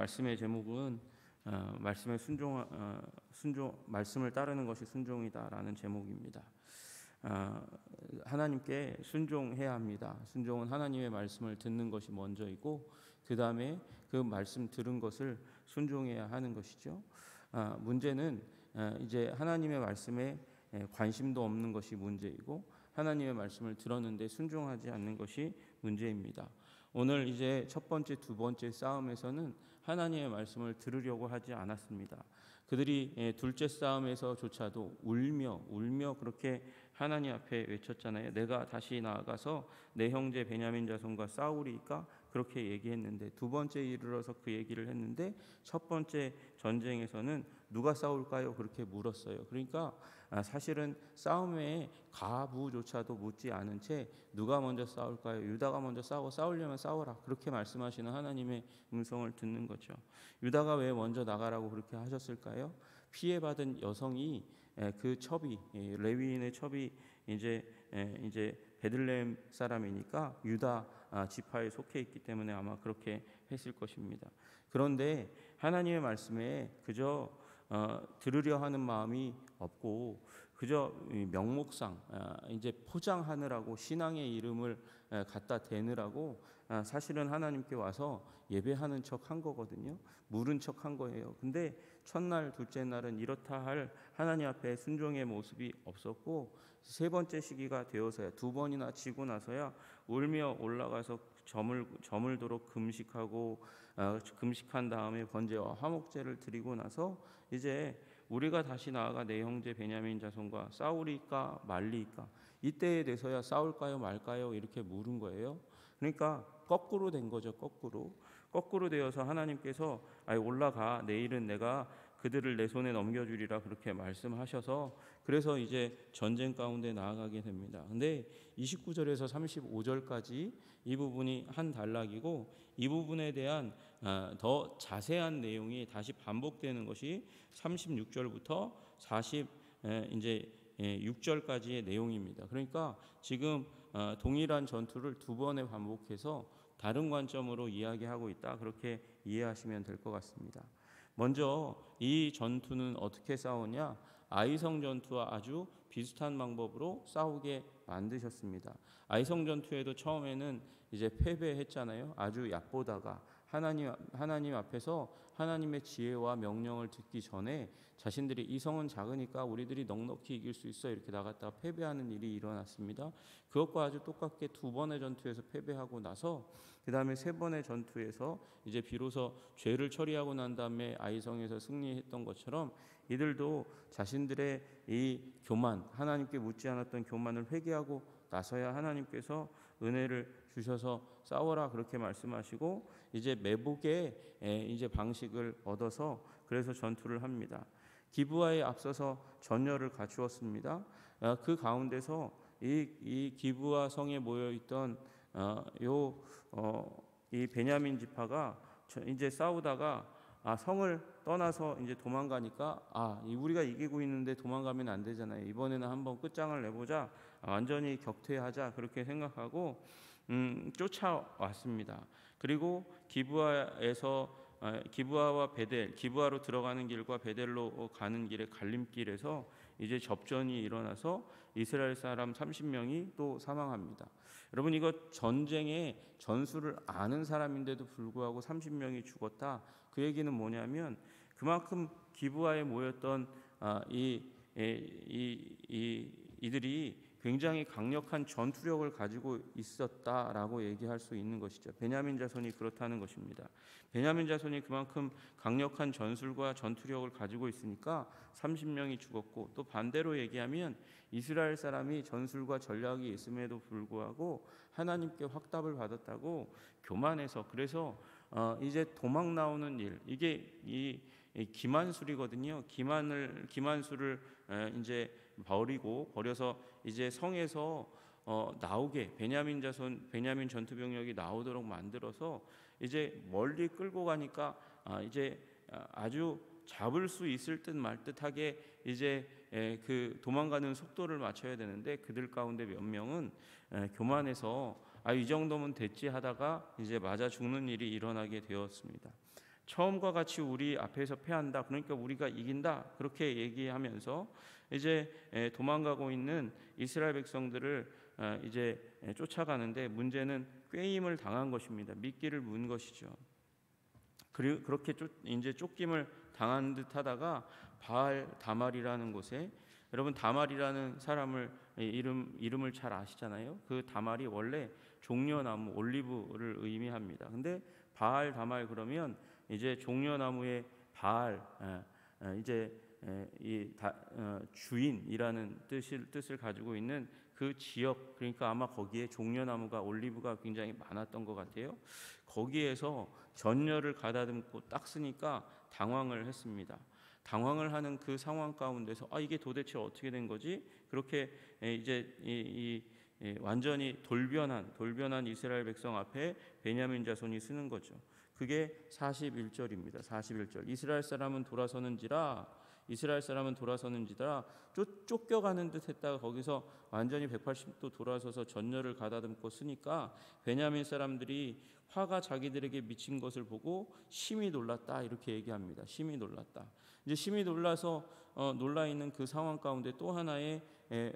말씀의 제목은 말씀에 말씀을 따르는 것이 순종이다라는 제목입니다. 하나님께 순종해야 합니다. 순종은 하나님의 말씀을 듣는 것이 먼저이고 그 다음에 그 말씀 들은 것을 순종해야 하는 것이죠. 문제는 이제 하나님의 말씀에 관심도 없는 것이 문제이고 하나님의 말씀을 들었는데 순종하지 않는 것이 문제입니다. 오늘 이제 첫 번째, 두 번째 싸움에서는 하나님의 말씀을 들으려고 하지 않았습니다. 그들이 둘째 싸움에서조차도 울며 그렇게 하나님 앞에 외쳤잖아요. 내가 다시 나아가서 내 형제 베냐민 자손과 싸우리까? 그렇게 얘기했는데 두 번째 이르러서 그 얘기를 했는데 첫 번째 전쟁에서는 누가 싸울까요? 그렇게 물었어요. 그러니까 사실은 싸움에 가부조차도 묻지 않은 채 누가 먼저 싸울까요? 유다가 먼저 싸우려면 싸워라. 그렇게 말씀하시는 하나님의 음성을 듣는 거죠. 유다가 왜 먼저 나가라고 그렇게 하셨을까요? 피해받은 여성이 그 첩이 레위인의 첩이 이제 베들레헴 사람이니까 유다 지파에 속해 있기 때문에 아마 그렇게 했을 것입니다. 그런데 하나님의 말씀에 그저 들으려 하는 마음이 없고 그저 명목상 이제 포장하느라고 신앙의 이름을 갖다 대느라고 사실은 하나님께 와서 예배하는 척 한 거거든요. 물은 척 한 거예요. 근데 첫날, 둘째 날은 이렇다 할 하나님 앞에 순종의 모습이 없었고 세 번째 시기가 되어서야 두 번이나 지고 나서야 울며 올라가서 저물도록 금식한 다음에 번제와 화목제를 드리고 나서 이제 우리가 다시 나아가 내 형제 베냐민 자손과 싸우리까 말리까 이때에 돼서야 싸울까요 말까요 이렇게 물은 거예요. 그러니까 거꾸로 된 거죠. 거꾸로 되어서 하나님께서 올라가 내일은 내가 그들을 내 손에 넘겨주리라 그렇게 말씀하셔서 그래서 이제 전쟁 가운데 나아가게 됩니다. 근데 29절에서 35절까지 이 부분이 한 단락이고 이 부분에 대한 더 자세한 내용이 다시 반복되는 것이 36절부터 46절까지의 내용입니다. 그러니까 지금 동일한 전투를 두 번에 반복해서 다른 관점으로 이야기하고 있다. 그렇게 이해하시면 될 것 같습니다. 먼저 이 전투는 어떻게 싸우냐? 아이성 전투와 아주 비슷한 방법으로 싸우게 만드셨습니다. 아이성 전투에도 처음에는 이제 패배했잖아요. 아주 얕보다가 하나님 앞에서 하나님의 지혜와 명령을 듣기 전에 자신들이 이 성은 작으니까 우리들이 넉넉히 이길 수 있어 이렇게 나갔다가 패배하는 일이 일어났습니다. 그것과 아주 똑같게 두 번의 전투에서 패배하고 나서 그 다음에 세 번의 전투에서 이제 비로소 죄를 처리하고 난 다음에 아이성에서 승리했던 것처럼 이들도 자신들의 이 교만, 하나님께 묻지 않았던 교만을 회개하고 나서야 하나님께서 은혜를 주셔서 싸워라 그렇게 말씀하시고 이제 매복의 이제 방식을 얻어서 그래서 전투를 합니다. 기브아에 앞서서 전열을 갖추었습니다. 그 가운데서 이 기브아 성에 모여 있던 이 베냐민 지파가 이제 싸우다가 성을 떠나서 이제 도망가니까 우리가 이기고 있는데 도망가면 안 되잖아요. 이번에는 한번 끝장을 내보자. 완전히 격퇴하자 그렇게 생각하고 쫓아왔습니다. 그리고 기브아와 베델, 기브아로 들어가는 길과 베델로 가는 길의 갈림길에서 이제 접전이 일어나서 이스라엘 사람 30명이 또 사망합니다. 여러분 이거 전쟁의 전술을 아는 사람인데도 불구하고 30명이 죽었다. 그 얘기는 뭐냐면 그만큼 기브아에 모였던 이들이 굉장히 강력한 전투력을 가지고 있었다라고 얘기할 수 있는 것이죠. 베냐민 자손이 그렇다는 것입니다. 베냐민 자손이 그만큼 강력한 전술과 전투력을 가지고 있으니까 30명이 죽었고 또 반대로 얘기하면 이스라엘 사람이 전술과 전략이 있음에도 불구하고 하나님께 확답을 받았다고 교만해서 그래서 이제 도망 나오는 일 이게 이 기만술이거든요. 기만술을 이제 버려서 이제 성에서 나오게 베냐민 전투병력이 나오도록 만들어서 이제 멀리 끌고 가니까 이제 아주 잡을 수 있을 듯 말 듯하게 이제 그 도망가는 속도를 맞춰야 되는데 그들 가운데 몇 명은 교만해서 이 정도면 됐지 하다가 이제 맞아 죽는 일이 일어나게 되었습니다. 처음과 같이 우리 앞에서 패한다. 그러니까 우리가 이긴다. 그렇게 얘기하면서 이제 도망가고 있는 이스라엘 백성들을 이제 쫓아가는데 문제는 꾀임을 당한 것입니다. 미끼를 문 것이죠. 그리고 그렇게 이제 쫓김을 당한 듯하다가 바알 다말이라는 곳에, 여러분 다말이라는 사람을 이름을 잘 아시잖아요. 그 다말이 원래 종려나무 올리브를 의미합니다. 근데 바알 다말 그러면 이제 종려나무의 바알, 이제 주인이라는 뜻을 가지고 있는 그 지역, 그러니까 아마 거기에 종려나무가 올리브가 굉장히 많았던 것 같아요. 거기에서 전열을 가다듬고 딱 쓰니까 당황을 했습니다. 당황을 하는 그 상황 가운데서 이게 도대체 어떻게 된 거지? 그렇게 이제 완전히 돌변한 이스라엘 백성 앞에 베냐민 자손이 쓰는 거죠. 그게 41절입니다. 41절. 이스라엘 사람은 돌아서는지라 쫓겨가는 듯 했다가 거기서 완전히 180도 돌아서서 전열을 가다듬고 쓰니까 베냐민 사람들이 화가 자기들에게 미친 것을 보고 심히 놀랐다, 이렇게 얘기합니다. 심히 놀랐다. 이제 심히 놀라서 놀라 있는 그 상황 가운데 또 하나의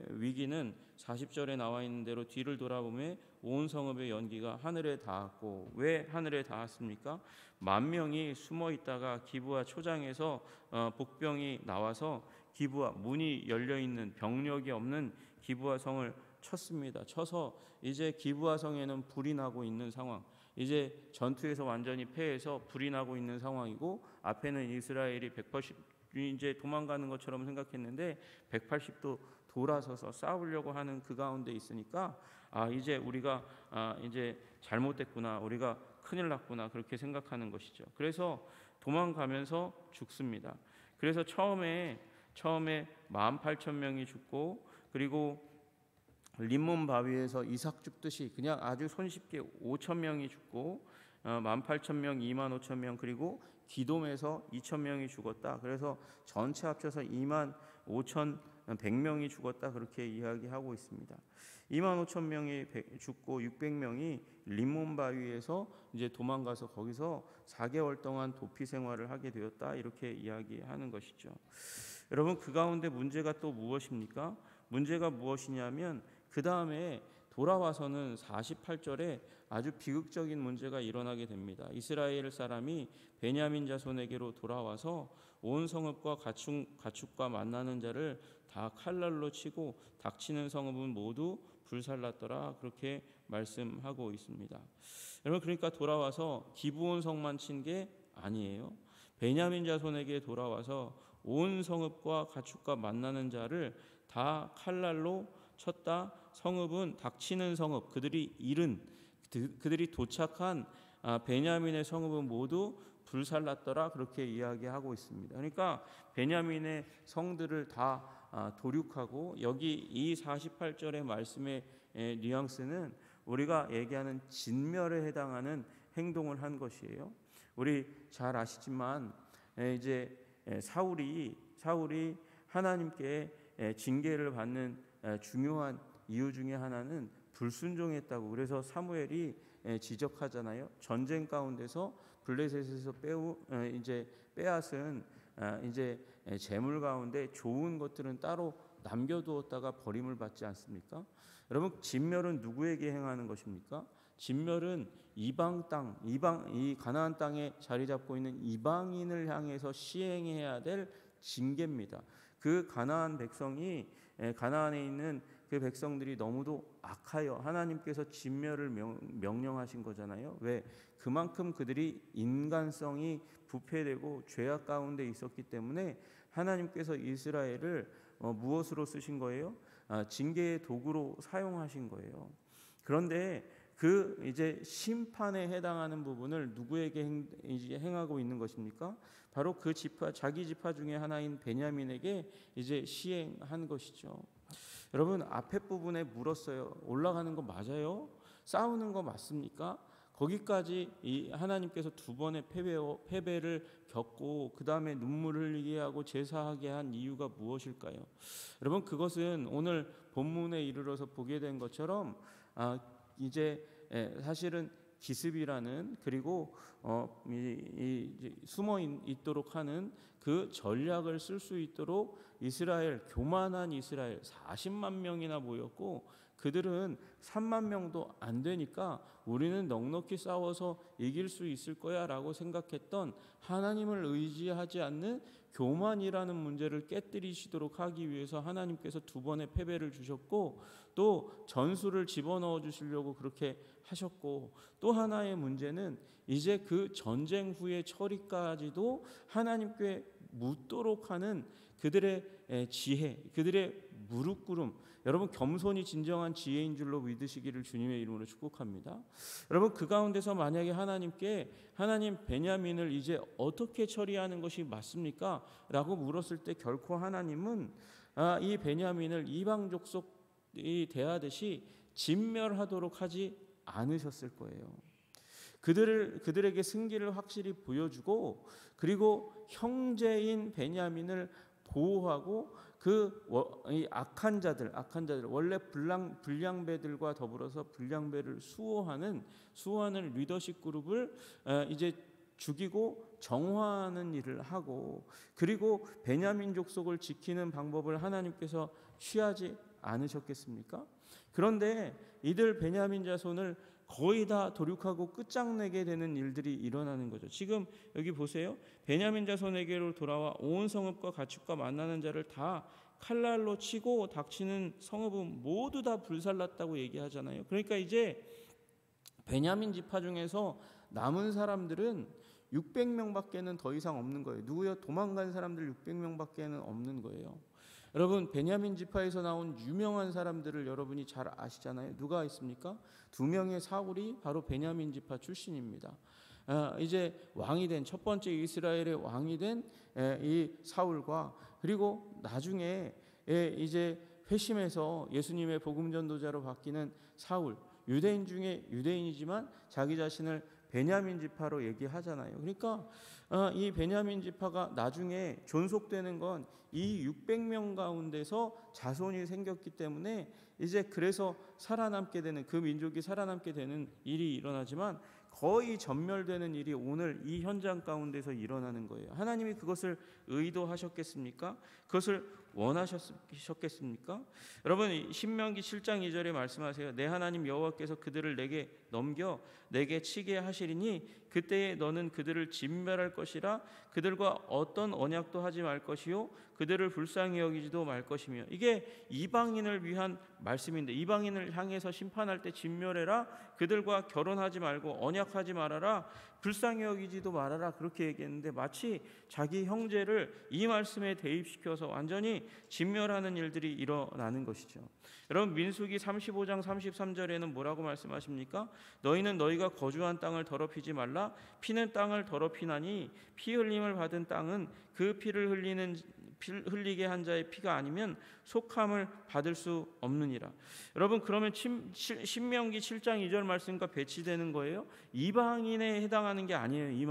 위기는 40절에 나와 있는 대로 뒤를 돌아보면 온 성읍의 연기가 하늘에 닿았고, 왜 하늘에 닿았습니까? 10,000명이 숨어 있다가 기브아 초장에서 복병이 나와서 기브아 문이 열려 있는, 병력이 없는 기브아 성을 쳤습니다. 쳐서 이제 기브아 성에는 불이 나고 있는 상황, 이제 전투에서 완전히 패해서 불이 나고 있는 상황이고, 앞에는 이스라엘이 180 이제 도망가는 것처럼 생각했는데 180도 돌아서서 싸우려고 하는 그 가운데 있으니까 이제 우리가 이제 잘못됐구나, 우리가 큰일 났구나, 그렇게 생각하는 것이죠. 그래서 도망가면서 죽습니다. 그래서 처음에 18,000명이 죽고, 그리고 림몬 바위에서 이삭 죽듯이 그냥 아주 손쉽게 5,000명이 죽고, 18,000명, 25,000명, 그리고 기돔에서 2,000명이 죽었다. 그래서 전체 합쳐서 25,100명이 죽었다, 그렇게 이야기하고 있습니다. 25,000명이 죽고 600명이 림몬 바위에서 이제 도망가서 거기서 4개월 동안 도피 생활을 하게 되었다, 이렇게 이야기하는 것이죠. 여러분, 그 가운데 문제가 또 무엇입니까? 문제가 무엇이냐면 그 다음에 돌아와서는 48절에 아주 비극적인 문제가 일어나게 됩니다. 이스라엘 사람이 베냐민 자손에게로 돌아와서 온 성읍과 가축과 만나는 자를 다 칼날로 치고 닥치는 성읍은 모두 불살랐더라, 그렇게 말씀하고 있습니다. 여러분, 그러니까 돌아와서 기브온 성만 친 게 아니에요. 베냐민 자손에게 돌아와서 온 성읍과 가축과 만나는 자를 다 칼날로 쳤다. 성읍은 닥치는 성읍, 그들이 도착한 베냐민의 성읍은 모두 불살랐더라, 그렇게 이야기하고 있습니다. 그러니까 베냐민의 성들을 다 도륙하고, 여기 이 48절의 말씀의 뉘앙스는 우리가 얘기하는 진멸에 해당하는 행동을 한 것이에요. 우리 잘 아시지만 이제 사울이 하나님께 징계를 받는 중요한 이유 중에 하나는 불순종했다고. 그래서 사무엘이 지적하잖아요. 전쟁 가운데서 블레셋에서 빼앗은 이제 재물 가운데 좋은 것들은 따로 남겨두었다가 버림을 받지 않습니까? 여러분, 진멸은 누구에게 행하는 것입니까? 진멸은 이방 땅, 이 가나안 땅에 자리 잡고 있는 이방인을 향해서 시행해야 될 징계입니다. 그 가나안 백성이, 가나안에 있는 그 백성들이 너무도 악하여 하나님께서 진멸을 명령하신 거잖아요. 왜? 그만큼 그들이 인간성이 부패되고 죄악 가운데 있었기 때문에 하나님께서 이스라엘을 무엇으로 쓰신 거예요? 징계의 도구로 사용하신 거예요. 그런데 그 이제 심판에 해당하는 부분을 누구에게 행하고 있는 것입니까? 바로 그 자기 지파 중에 하나인 베냐민에게 이제 시행한 것이죠. 여러분, 앞에 부분에 물었어요. 올라가는 거 맞아요? 싸우는 거 맞습니까? 거기까지 이 하나님께서 두 번의 패배를 겪고 그 다음에 눈물 흘리게 하고 제사하게 한 이유가 무엇일까요? 여러분, 그것은 오늘 본문에 이르러서 보게 된 것처럼 이제 사실은 기습이라는 그리고 숨어 있도록 하는 그 전략을 쓸 수 있도록 교만한 이스라엘 40만 명이나 모였고 그들은 3만 명도 안 되니까 우리는 넉넉히 싸워서 이길 수 있을 거야 라고 생각했던 하나님을 의지하지 않는 교만이라는 문제를 깨뜨리시도록 하기 위해서 하나님께서 2번의 패배를 주셨고 또 전술을 집어넣어 주시려고 그렇게 하셨고 또 하나의 문제는 이제 그 전쟁 후의 처리까지도 하나님께 묻도록 하는 그들의 지혜, 그들의 무릎 꿇음. 여러분 겸손이 진정한 지혜인 줄로 믿으시기를 주님의 이름으로 축복합니다. 여러분 그 가운데서 만약에 하나님 베냐민을 이제 어떻게 처리하는 것이 맞습니까? 라고 물었을 때 결코 하나님은 이 베냐민을 이방 족속이 대하듯이 진멸하도록 하지 않으셨을 거예요. 그들에게 승기를 확실히 보여주고 그리고 형제인 베냐민을 보호하고 이 악한 자들 원래 불량배들과 더불어서 불량배를 수호하는 리더십 그룹을 이제 죽이고 정화하는 일을 하고 그리고 베냐민 족속을 지키는 방법을 하나님께서 취하지 않으셨겠습니까? 그런데 이들 베냐민 자손을 거의 다 도륙하고 끝장내게 되는 일들이 일어나는 거죠. 지금 여기 보세요. 베냐민 자손에게로 돌아와 온 성읍과 가축과 만나는 자를 다 칼날로 치고 닥치는 성읍은 모두 다 불살랐다고 얘기하잖아요. 그러니까 이제 베냐민 지파 중에서 남은 사람들은 600명밖에는 더 이상 없는 거예요. 누구요? 도망간 사람들 600명밖에는 없는 거예요. 여러분 베냐민 지파에서 나온 유명한 사람들을 여러분이 잘 아시잖아요. 누가 있습니까? 2명의 사울이 바로 베냐민 지파 출신입니다. 이제 왕이 된 첫 번째 이스라엘의 왕이 된 이 사울과 그리고 나중에 이제 회심해서 예수님의 복음 전도자로 바뀌는 사울, 유대인 중에 유대인이지만 자기 자신을 베냐민 지파로 얘기하잖아요. 그러니까 이 베냐민 지파가 나중에 존속되는 건 이 600명 가운데서 자손이 생겼기 때문에 이제 그래서 살아남게 되는 그 민족이 살아남게 되는 일이 일어나지만 거의 전멸되는 일이 오늘 이 현장 가운데서 일어나는 거예요. 하나님이 그것을 의도하셨겠습니까? 그것을 원하셨겠습니까? 여러분 신명기 7장 2절에 말씀하세요. 내 하나님 여호와께서 그들을 내게 넘겨 내게 치게 하시리니 그때에 너는 그들을 진멸할 것이라 그들과 어떤 언약도 하지 말 것이요 그들을 불쌍히 여기지도 말 것이며. 이게 이방인을 위한 말씀인데 이방인을 향해서 심판할 때 진멸해라, 그들과 결혼하지 말고 언약하지 말아라, 불쌍히 여기지도 말아라 그렇게 얘기했는데 마치 자기 형제를 이 말씀에 대입시켜서 완전히 진멸하는 일들이 일어나는 것이죠. 여러분 민수기 35장 33절에는 뭐라고 말씀하십니까? 너희는 너희가 거주한 땅을 더럽히지 말라. 피는 땅을 더럽히나니 피 흘림을 받은 땅은 그 피를 흘리게 한 자의 피가 아니면 속함을 받을 수 없느니라. 여러분 그러면 신명기 7장 2절 말씀과 배치되는 거예요. 이방인에 해당하는 게 아니에요. 이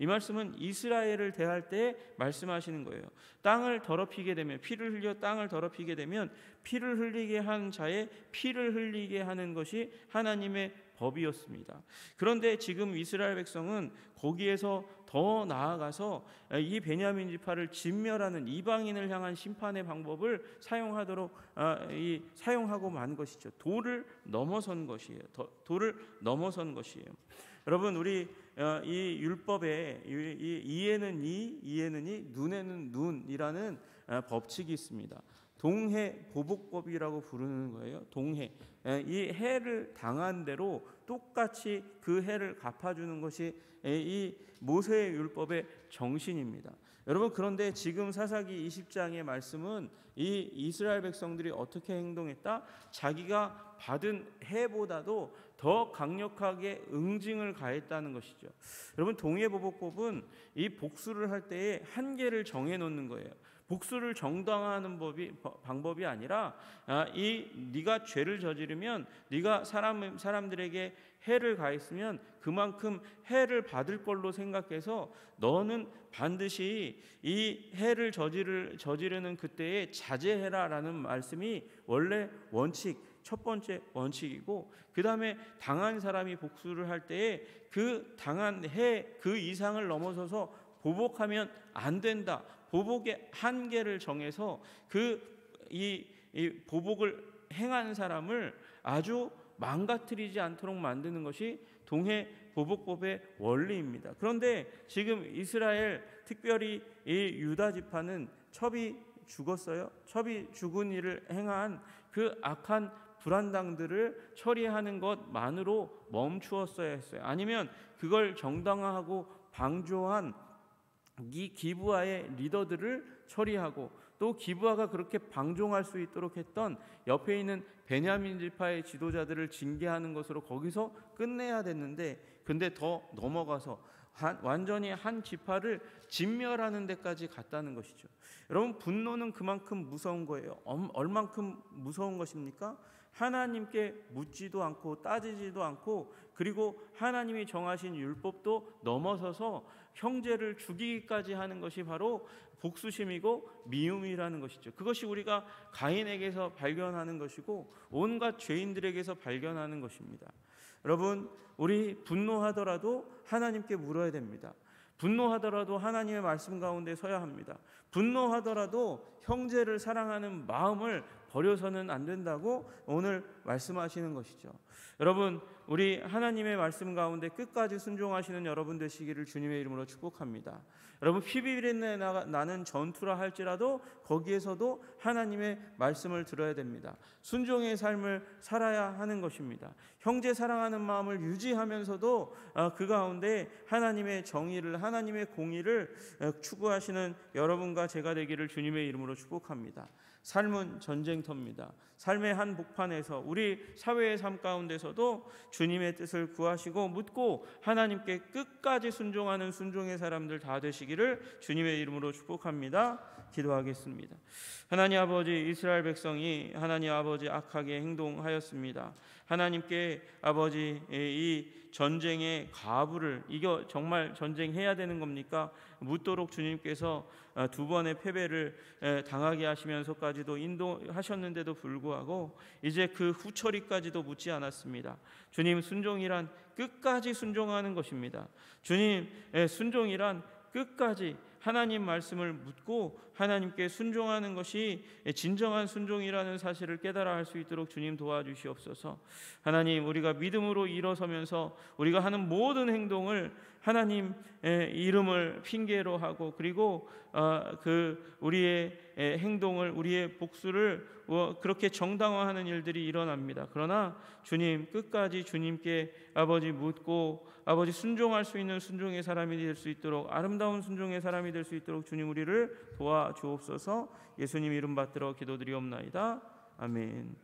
말씀은 이스라엘을 대할 때 말씀하시는 거예요. 땅을 더럽히게 되면 피를 흘려 땅을 더럽히게 되면 피를 흘리게 한 자의 피를 흘리게 하는 것이 하나님의 법이었습니다. 그런데 지금 이스라엘 백성은 거기에서 더 나아가서 이 베냐민 지파를 진멸하는 이방인을 향한 심판의 방법을 사용하고 만 것이죠. 도를 넘어선 것이에요. 도를 넘어선 것이에요. 여러분 우리 이 율법에 이에는 이에는 눈에는 눈이라는 법칙이 있습니다. 동해 보복법이라고 부르는 거예요. 동해. 이 해를 당한 대로 똑같이 그 해를 갚아주는 것이 이 모세의 율법의 정신입니다. 여러분 그런데 지금 사사기 20장의 말씀은 이 이스라엘 백성들이 어떻게 행동했다? 자기가 받은 해보다도 더 강력하게 응징을 가했다는 것이죠. 여러분 동해보복법은 이 복수를 할 때에 한계를 정해놓는 거예요. 복수를 정당화하는 방법이 아니라 네가 죄를 저지르면 네가 사람들에게 해를 가했으면 그만큼 해를 받을 걸로 생각해서 너는 반드시 이 해를 저지르는 그때에 자제해라라는 말씀이 원래 원칙 첫 번째 원칙이고, 그 다음에 당한 사람이 복수를 할 때에 그 당한 해 그 이상을 넘어서서 보복하면 안 된다. 보복의 한계를 정해서 이 보복을 행한 사람을 아주 망가뜨리지 않도록 만드는 것이 동해 보복법의 원리입니다. 그런데 지금 이스라엘, 특별히 이 유다 지파는 첩이 죽었어요. 첩이 죽은 일을 행한 그 악한 불안당들을 처리하는 것만으로 멈추었어야 했어요. 아니면 그걸 정당화하고 방조한 이 기브아의 리더들을 처리하고, 또 기브아가 그렇게 방종할 수 있도록 했던 옆에 있는 베냐민 지파의 지도자들을 징계하는 것으로 거기서 끝내야 됐는데, 근데 더 넘어가서 완전히 한 지파를 진멸하는 데까지 갔다는 것이죠. 여러분, 분노는 그만큼 무서운 거예요. 얼만큼 무서운 것입니까? 하나님께 묻지도 않고 따지지도 않고, 그리고 하나님이 정하신 율법도 넘어서서 형제를 죽이기까지 하는 것이 바로 복수심이고 미움이라는 것이죠. 그것이 우리가 가인에게서 발견하는 것이고 온갖 죄인들에게서 발견하는 것입니다. 여러분, 우리 분노하더라도 하나님께 물어야 됩니다. 분노하더라도 하나님의 말씀 가운데 서야 합니다. 분노하더라도 형제를 사랑하는 마음을 버려서는 안 된다고 오늘 말씀하시는 것이죠. 여러분, 우리 하나님의 말씀 가운데 끝까지 순종하시는 여러분 되시기를 주님의 이름으로 축복합니다. 여러분, 피비린내 나는 전투라 할지라도 거기에서도 하나님의 말씀을 들어야 됩니다. 순종의 삶을 살아야 하는 것입니다. 형제 사랑하는 마음을 유지하면서도 그 가운데 하나님의 정의를, 하나님의 공의를 추구하시는 여러분과 제가 되기를 주님의 이름으로 축복합니다. 삶은 전쟁터입니다. 삶의 한 복판에서 우리 사회의 삶 가운데서도 주님의 뜻을 구하시고 묻고 하나님께 끝까지 순종하는 순종의 사람들 다 되시기를 주님의 이름으로 축복합니다. 기도하겠습니다. 하나님 아버지, 이스라엘 백성이 하나님 아버지 악하게 행동하였습니다. 하나님께 아버지 이 전쟁의 가부를 이거 정말 전쟁해야 되는 겁니까? 묻도록 주님께서 두 번의 패배를 당하게 하시면서까지도 인도하셨는데도 불구하고 이제 그 후처리까지도 묻지 않았습니다. 주님, 순종이란 끝까지 순종하는 것입니다. 주님, 순종이란 끝까지 하나님 말씀을 묻고 하나님께 순종하는 것이 진정한 순종이라는 사실을 깨달아 할 수 있도록 주님 도와주시옵소서. 하나님, 우리가 믿음으로 일어서면서 우리가 하는 모든 행동을 하나님 이름을 핑계로 하고, 그리고 우리의 행동을, 우리의 복수를 그렇게 정당화하는 일들이 일어납니다. 그러나 주님, 끝까지 주님께 아버지 묻고 아버지 순종할 수 있는 순종의 사람이 될 수 있도록, 아름다운 순종의 사람이 될 수 있도록 주님 우리를 도와주옵소서. 예수님 이름 받들어 기도드리옵나이다. 아멘.